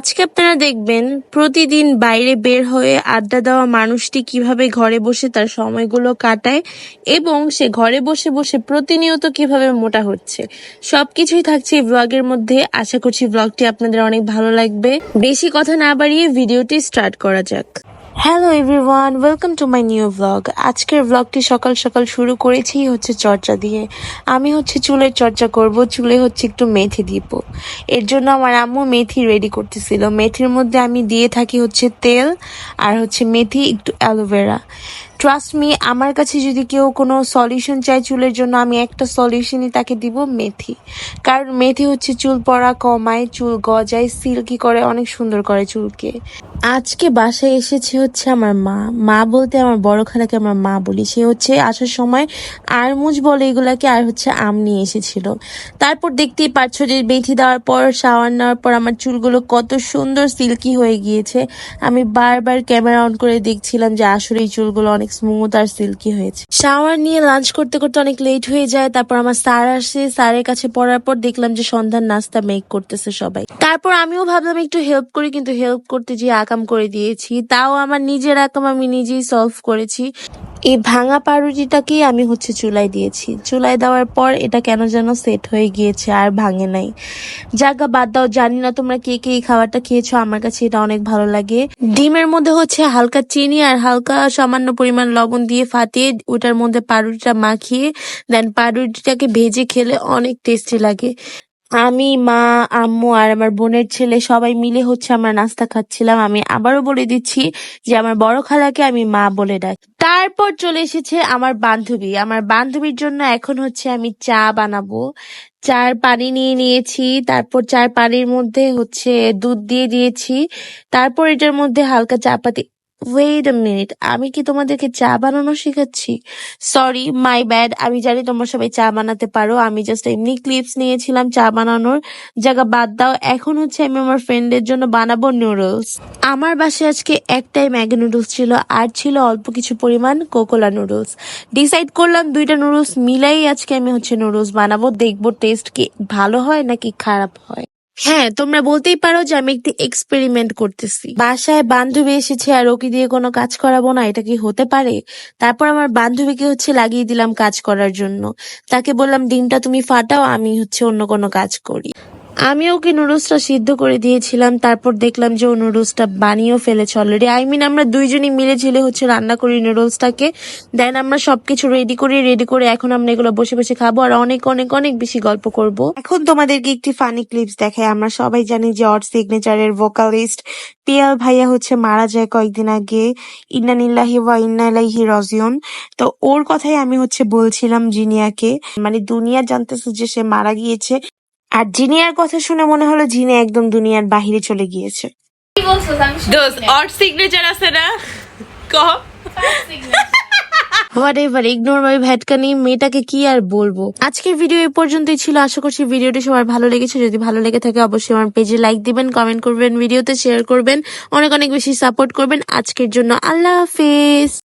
আজকে আপনারা দেখবেন প্রতিদিন বাইরে বের হয়ে আড্ডা দেওয়া মানুষটি কিভাবে ঘরে বসে তার সময়গুলো কাটায় এবং সে ঘরে বসে বসে প্রতিনিয়ত কিভাবে মোটা হচ্ছে। সবকিছুই থাকছে এই ব্লগের মধ্যে। আশা করছি ব্লগটি আপনাদের অনেক ভালো লাগবে। বেশি কথা না বাড়িয়ে ভিডিওটি স্টার্ট করা যাক। Hello everyone, welcome to my new blog. আজকের ব্লগটি সকাল সকাল শুরু করেছি চর্চা দিয়ে। আমি চুলের চর্চা করব, চুলে একটু মেথি দিব। এর জন্য আমার আম্মু মেথি রেডি করতেছিল। মেথির মধ্যে আমি দিয়ে থাকি তেল আর মেথি, একটু অ্যালোভেরা। ট্রাস্ট মি, আমার কাছে যদি কেউ কোনো সলিউশন চায় চুলের জন্য, আমি একটা সলিউশনই তাকে দিব, মেথি। কারণ মেথি চুল পড়া কমায়, চুল গজায়, সিল্কি করে, অনেক সুন্দর করে চুলকে। আজকে বাসায় এসেছে আমার মা বলতে আমার বড় খালাকে আমার মা বলি। সে আসার সময় আরমুজ বলে এগুলাকে, আর আম নিয়ে এসেছিল। তারপর দেখতেই পাচ্ছ যে মেথি দেওয়ার পর, শাওয়ার নেওয়ার পর আমার চুলগুলো কত সুন্দর সিল্কি হয়ে গিয়েছে। আমি বারবার ক্যামেরা অন করে দেখছিলাম যে আসলে এই চুলগুলো অনেক স্মুথ আর সিল্কি হয়েছে। শাওয়ার নিয়ে লাঞ্চ করতে করতে অনেক লেট হয়ে যায়। তারপর আমার স্যার আসে, স্যারের কাছে পড়ার পর দেখলাম যে সন্ধ্যার নাস্তা মেক করতেছে সবাই। তারপর আমিও ভাবলাম একটু হেল্প করি, কিন্তু হেল্প করতে গিয়ে আকাম করে দিয়েছি। তাও আমার নিজের আকাম আমি নিজেই সলভ করেছি। এই ভাঙা পাউরুটিটাকেই আমি চুলায় দিয়েছি। চুলায় দেওয়ার পর এটা কেন যেন সেট হয়ে গিয়েছে, আর ভাঙে নাই। জায়গা বাদ দাও, জানি না তোমরা কে কে এই খাবারটা খেয়েছো, আমার কাছে এটা অনেক ভালো লাগে। ডিমের মধ্যে হালকা চিনি আর হালকা সামান্য পরিমাণ লবণ দিয়ে ফাটিয়ে ওটার মধ্যে পাউরুটিটা মাখিয়ে দেন পাউরুটিটাকে ভেজে খেলে অনেক টেস্টি লাগে। আমি, মা, আম্মু আর আমার বোনের ছেলে সবাই মিলে আমরা নাস্তা খাচ্ছিলাম। আমি আবারও বলে দিচ্ছি যে আমার বড় খালাকে আমি মা বলে ডাকি। তারপর চলে এসেছে আমার বান্ধবী। আমার বান্ধবীর জন্য এখন আমি চা বানাবো। চার পানি নিয়ে নিয়েছি। তারপর চার পানির মধ্যে দুধ দিয়ে দিয়েছি। তারপর এটার মধ্যে হালকা চা পাতি। ওয়েট আ মিনিট, আমি কি তোমাদেরকে চা বানানো শেখাচ্ছি? Sorry, my bad. আমি জানি তোমরা সবাই চা বানাতে পারো, আমি জাস্ট এমনি ক্লিপস নিয়েছিলাম চা বানানোর। জায়গা বাদ দাও। এখন আমি আমার ফ্রেন্ডের জন্য বানাবো নুডলস। আমার বাসায় আজকে একটাই ম্যাগি নুডলস ছিল, আর ছিল অল্প কিছু পরিমাণ কোকোলা নুডলস। ডিসাইড করলাম দুইটা নুডলস মিলাই আজকে আমি নুডলস বানাবো। দেখবো টেস্ট কি ভালো হয় নাকি খারাপ হয়। হ্যাঁ, তোমরা বলতেই পারো যে আমি একটি এক্সপেরিমেন্ট করতেছি। বাসায় বান্ধবী এসেছে আর ওকে দিয়ে কোনো কাজ করাবো না, এটা কি হতে পারে? তারপর আমার বান্ধবীকে লাগিয়ে দিলাম কাজ করার জন্য। তাকে বললাম ডিমটা তুমি ফাটাও, আমি অন্য কোনো কাজ করি। আমি ওকে নুডলসটা সিদ্ধ করে দিয়েছিলাম। তারপর দেখলাম যে ও নুডলসটা বানিয়েও ফেলেছে অলরেডি। আমরা দুইজনই মিলে ঝিলে রান্না করি নুডলসটাকে। দেন আমরা সবকিছু রেডি করে এখন আমরা এগুলো বসে বসে খাবো আর অনেক অনেক অনেক বেশি গল্প করব। এখন তোমাদেরকে একটি ফানি ক্লিপস দেখাই। আমরা সবাই জানি যে অড সিগনেচারের ভোকালিস্ট পিয়াল ভাইয়া মারা যায় কয়েকদিন আগে। ইন্না নিল্লাহি ওয়া ইন্না ইলাইহি রাজিউন। তো ওর কথাই আমি বলছিলাম জিনিয়াকে। মানে দুনিয়া জানতেছে যে সে মারা গিয়েছে, আর জিনিয়ার কথা শুনে মনে হলো জিনিয়া একদম দুনিয়ার বাহিরে চলে গিয়েছে। ইগনোর মাই ভ্যাটকানি, মেয়েটাকে কি আর বলবো। আজকের ভিডিও এই পর্যন্তই ছিল। আশা করছি ভিডিওটি সবার ভালো লেগেছে। যদি ভালো লেগে থাকে অবশ্যই আমার পেজে লাইক দিবেন, কমেন্ট করবেন, ভিডিওতে শেয়ার করবেন, অনেক অনেক বেশি সাপোর্ট করবেন। আজকের জন্য আল্লাহ হাফেজ।